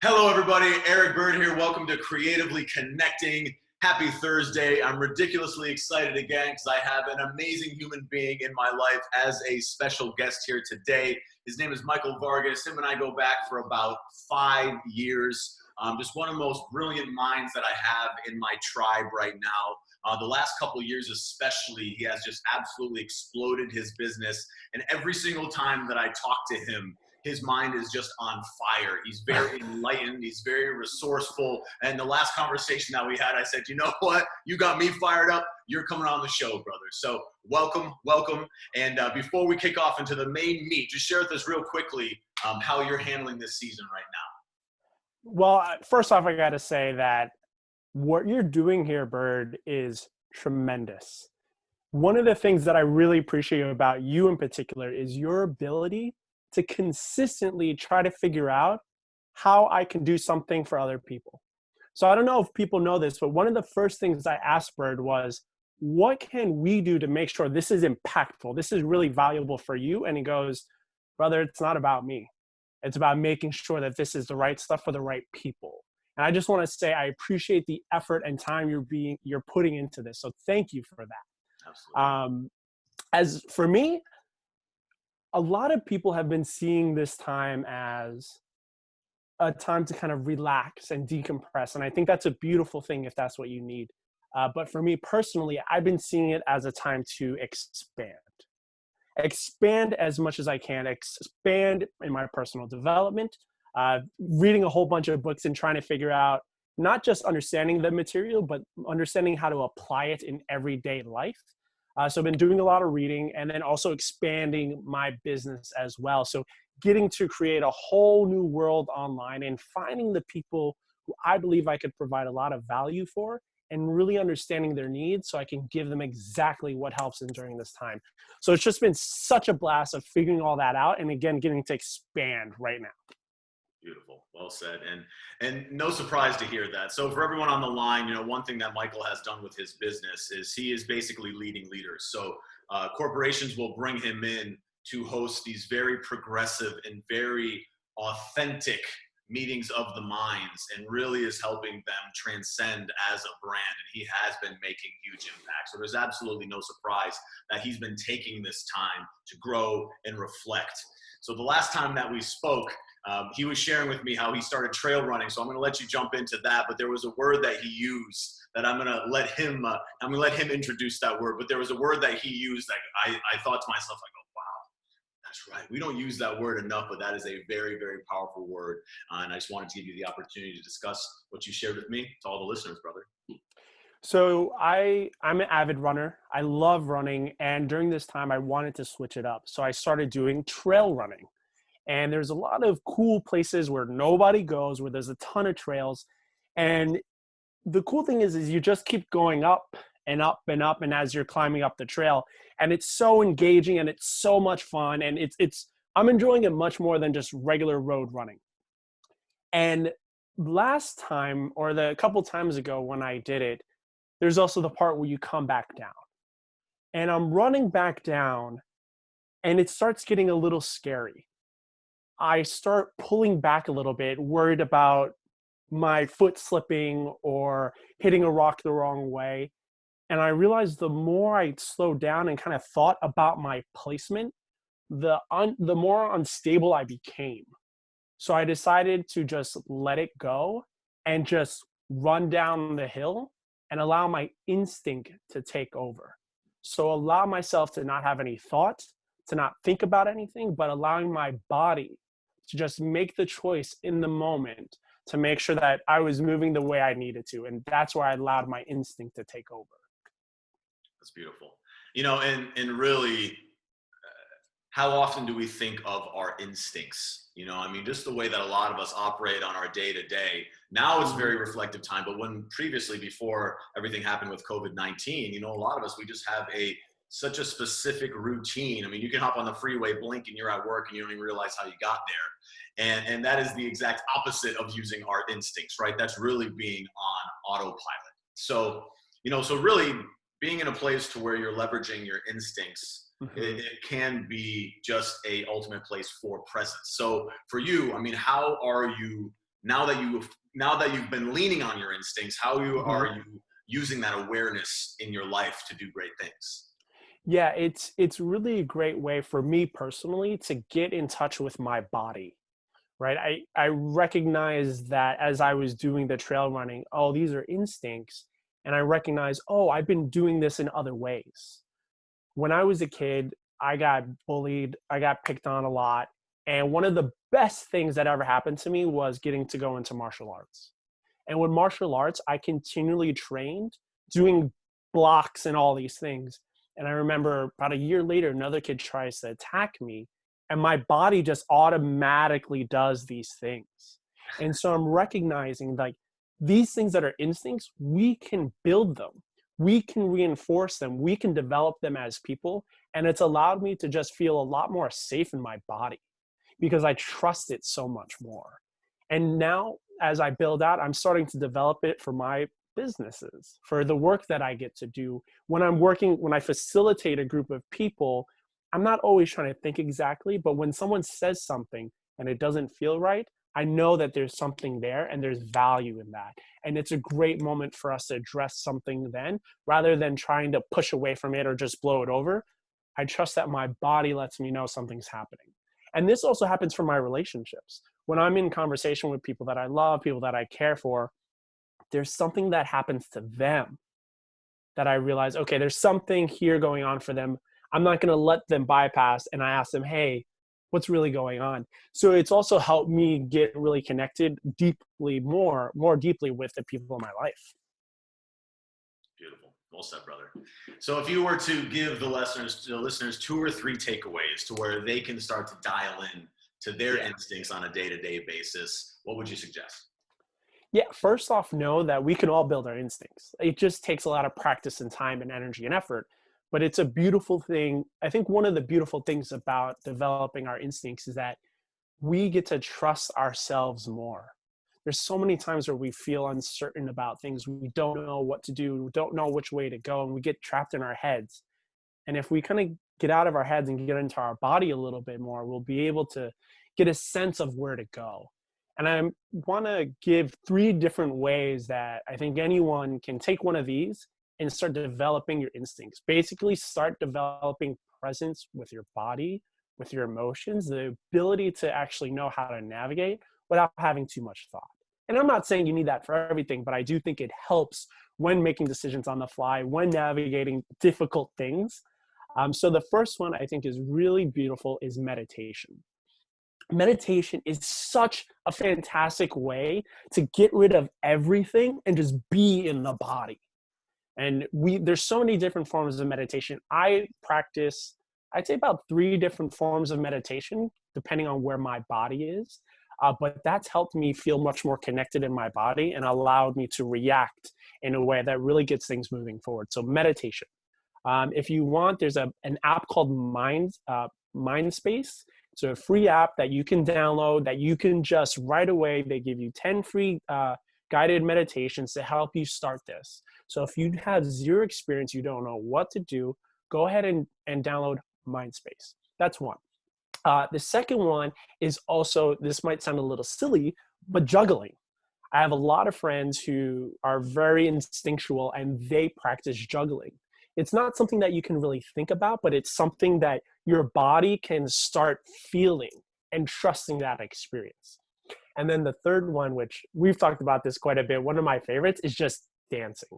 Hello, everybody. Eric Burd here. Welcome to Creatively Connecting. Happy Thursday. I'm ridiculously excited again because I have an amazing human being in my life as a special guest here today. His name is Michael Vargas. Him and I go back for about 5 years. Just one of the most brilliant minds that I have in my tribe right now. The last couple of years especially, he has just absolutely exploded his business. And every single time that I talk to him, his mind is just on fire. He's very enlightened. He's very resourceful. And the last conversation that we had, I said, you know what? You got me fired up. You're coming on the show, brother. So welcome. And before we kick off into the main meat, just share with us real quickly how you're handling this season right now. Well, first off, I got to say that what you're doing here, Burd, is tremendous. One of the things that I really appreciate about you in particular is your ability to consistently try to figure out how I can do something for other people. So I don't know if people know this, but one of the first things I asked Burd was, what can we do to make sure this is impactful? This is really valuable for you. And he goes, brother, it's not about me. It's about making sure that this is the right stuff for the right people. And I just want to say, I appreciate the effort and time you're putting into this. So thank you for that. Absolutely. As for me, a lot of people have been seeing this time as a time to kind of relax and decompress. And I think that's a beautiful thing if that's what you need. But for me personally, I've been seeing it as a time to expand as much as I can, expand in my personal development, reading a whole bunch of books and trying to figure out not just understanding the material, but understanding how to apply it in everyday life. So I've been doing a lot of reading and then also expanding my business as well. So getting to create a whole new world online and finding the people who I believe I could provide a lot of value for and really understanding their needs so I can give them exactly what helps them during this time. So it's just been such a blast of figuring all that out and again, getting to expand right now. Beautiful. Well said. And no surprise to hear that. So for everyone on the line, one thing that Michael has done with his business is he is basically leading leaders. So corporations will bring him in to host these very progressive and very authentic meetings of the minds and really is helping them transcend as a brand. And he has been making huge impact. So there's absolutely no surprise that he's been taking this time to grow and reflect. So the last time that we spoke, he was sharing with me how he started trail running. So I'm going to let you jump into that. But there was a word that he used that I'm going to let him introduce that word. But there was a word that he used that I thought to myself, I go, wow, that's right. We don't use that word enough, but that is a very, very powerful word. And I just wanted to give you the opportunity to discuss what you shared with me to all the listeners, brother. So I'm an avid runner. I love running. And during this time, I wanted to switch it up. So I started doing trail running. And there's a lot of cool places where nobody goes, where there's a ton of trails. And the cool thing is you just keep going up and up and up. And as you're climbing up the trail, and it's so engaging and it's so much fun. And I'm enjoying it much more than just regular road running. And last time, or the couple times ago when I did it, there's also the part where you come back down. And I'm running back down and it starts getting a little scary. I start pulling back a little bit, worried about my foot slipping or hitting a rock the wrong way. And I realized the more I slowed down and kind of thought about my placement, the more unstable I became. So I decided to just let it go and just run down the hill and allow my instinct to take over. So allow myself to not have any thoughts, to not think about anything, but allowing my body to just make the choice in the moment to make sure that I was moving the way I needed to. And that's where I allowed my instinct to take over. That's beautiful. And really, how often do we think of our instincts? Just the way that a lot of us operate on our day to day. Now it's very reflective time, but when previously, before everything happened with COVID-19, a lot of us, we just have such a specific routine. You can hop on the freeway, blink, and you're at work and you don't even realize how you got there. And that is the exact opposite of using our instincts, right? That's really being on autopilot. So really being in a place to where you're leveraging your instincts, it can be just a ultimate place for presence. So for you, how are you now that you've been leaning on your instincts, how Mhm. are you using that awareness in your life to do great things? Yeah, it's really a great way for me personally to get in touch with my body, right? I recognize that as I was doing the trail running, oh, these are instincts, and I recognize, oh, I've been doing this in other ways. When I was a kid, I got bullied, I got picked on a lot, and one of the best things that ever happened to me was getting to go into martial arts. And with martial arts, I continually trained doing blocks and all these things. And I remember about a year later, another kid tries to attack me, and my body just automatically does these things. And so I'm recognizing like these things that are instincts, we can build them, we can reinforce them, we can develop them as people. And it's allowed me to just feel a lot more safe in my body because I trust it so much more. And now, as I build out, I'm starting to develop it for my businesses, for the work that I get to do. When I facilitate a group of people, I'm not always trying to think exactly, but when someone says something and it doesn't feel right, I know that there's something there and there's value in that. And it's a great moment for us to address something then, rather than trying to push away from it or just blow it over. I trust that my body lets me know something's happening. And this also happens for my relationships. When I'm in conversation with people that I love, people that I care for, there's something that happens to them that I realize, okay, there's something here going on for them. I'm not going to let them bypass. And I ask them, hey, what's really going on? So it's also helped me get really connected deeply, more deeply with the people in my life. Beautiful. Well said, brother. So if you were to give the listeners two or three takeaways to where they can start to dial in to their Yeah. instincts on a day-to-day basis, what would you suggest? Yeah, first off, know that we can all build our instincts. It just takes a lot of practice and time and energy and effort, but it's a beautiful thing. I think one of the beautiful things about developing our instincts is that we get to trust ourselves more. There's so many times where we feel uncertain about things. We don't know what to do, we don't know which way to go, and we get trapped in our heads. And if we kind of get out of our heads and get into our body a little bit more, we'll be able to get a sense of where to go. And I want to give three different ways that I think anyone can take one of these and start developing your instincts. Basically, start developing presence with your body, with your emotions, the ability to actually know how to navigate without having too much thought. And I'm not saying you need that for everything, but I do think it helps when making decisions on the fly, when navigating difficult things. So the first one I think is really beautiful is meditation. Meditation is such a fantastic way to get rid of everything and just be in the body. And there's so many different forms of meditation. I practice, I'd say about three different forms of meditation, depending on where my body is. But that's helped me feel much more connected in my body and allowed me to react in a way that really gets things moving forward. So meditation. If you want, there's an app called Mindspace. It's a free app that you can download that you can just right away, they give you 10 free guided meditations to help you start this. So if you have zero experience, you don't know what to do, go ahead and download Mindspace. That's one. The second one is also, this might sound a little silly, but juggling. I have a lot of friends who are very instinctual and they practice juggling. It's not something that you can really think about, but it's something that your body can start feeling and trusting that experience. And then the third one, which we've talked about this quite a bit, one of my favorites is just dancing.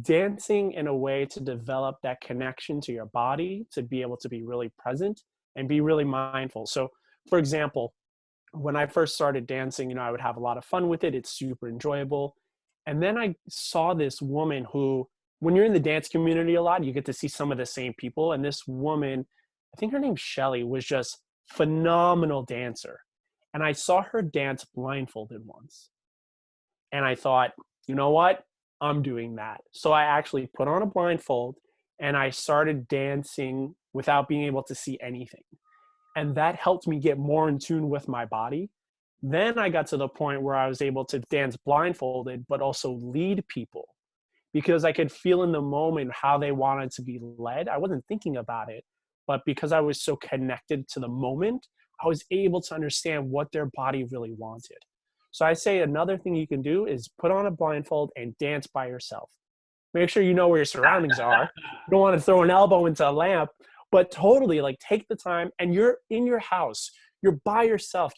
Dancing in a way to develop that connection to your body, to be able to be really present and be really mindful. So, for example, when I first started dancing, I would have a lot of fun with it. It's super enjoyable. And then I saw this woman who, when you're in the dance community a lot, you get to see some of the same people. And this woman, I think her name's Shelly, was just phenomenal dancer. And I saw her dance blindfolded once. And I thought, you know what? I'm doing that. So I actually put on a blindfold and I started dancing without being able to see anything. And that helped me get more in tune with my body. Then I got to the point where I was able to dance blindfolded, but also lead people because I could feel in the moment how they wanted to be led. I wasn't thinking about it, but because I was so connected to the moment, I was able to understand what their body really wanted. So I say another thing you can do is put on a blindfold and dance by yourself. Make sure you know where your surroundings are. You don't want to throw an elbow into a lamp, but totally like take the time, and you're in your house. You're by yourself.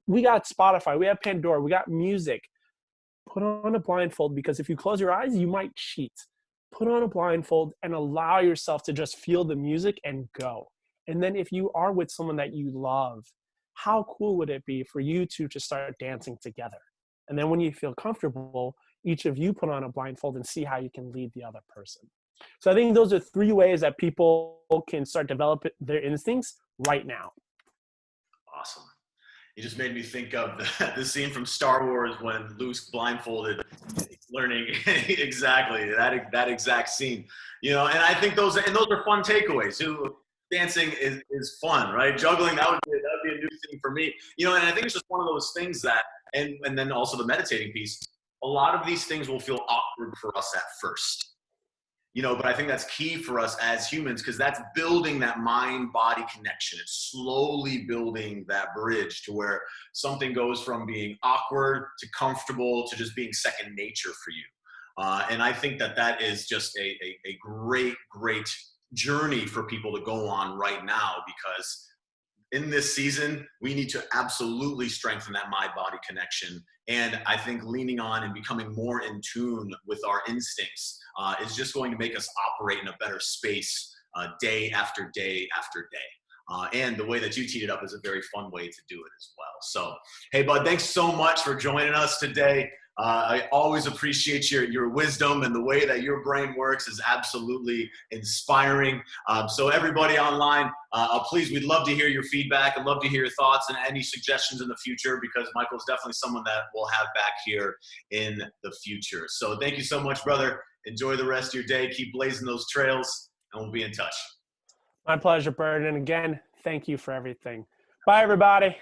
We got Spotify, we have Pandora, we got music. Put on a blindfold, because if you close your eyes, you might cheat. Put on a blindfold and allow yourself to just feel the music and go. And then if you are with someone that you love, how cool would it be for you two to start dancing together? And then when you feel comfortable, each of you put on a blindfold and see how you can lead the other person. So I think those are 3 ways that people can start developing their instincts right now. Awesome. You just made me think of the scene from Star Wars when Luke's blindfolded, learning exactly that exact scene. And I think those are fun takeaways. Dancing is fun, right? Juggling, that would be a new thing for me. And I think it's just one of those things that, and then also the meditating piece. A lot of these things will feel awkward for us at first. But I think that's key for us as humans, because that's building that mind-body connection. It's slowly building that bridge to where something goes from being awkward to comfortable to just being second nature for you. And I think that is just a great, great journey for people to go on right now, because in this season, we need to absolutely strengthen that mind-body connection. And I think leaning on and becoming more in tune with our instincts is just going to make us operate in a better space day after day after day. And the way that you teed it up is a very fun way to do it as well. So, hey, bud, thanks so much for joining us today. I always appreciate your wisdom, and the way that your brain works is absolutely inspiring. So everybody online, please, we'd love to hear your feedback. I'd love to hear your thoughts and any suggestions in the future, because Michael's definitely someone that we'll have back here in the future. So thank you so much, brother. Enjoy the rest of your day. Keep blazing those trails, and we'll be in touch. My pleasure, Burd. And again, thank you for everything. Bye, everybody.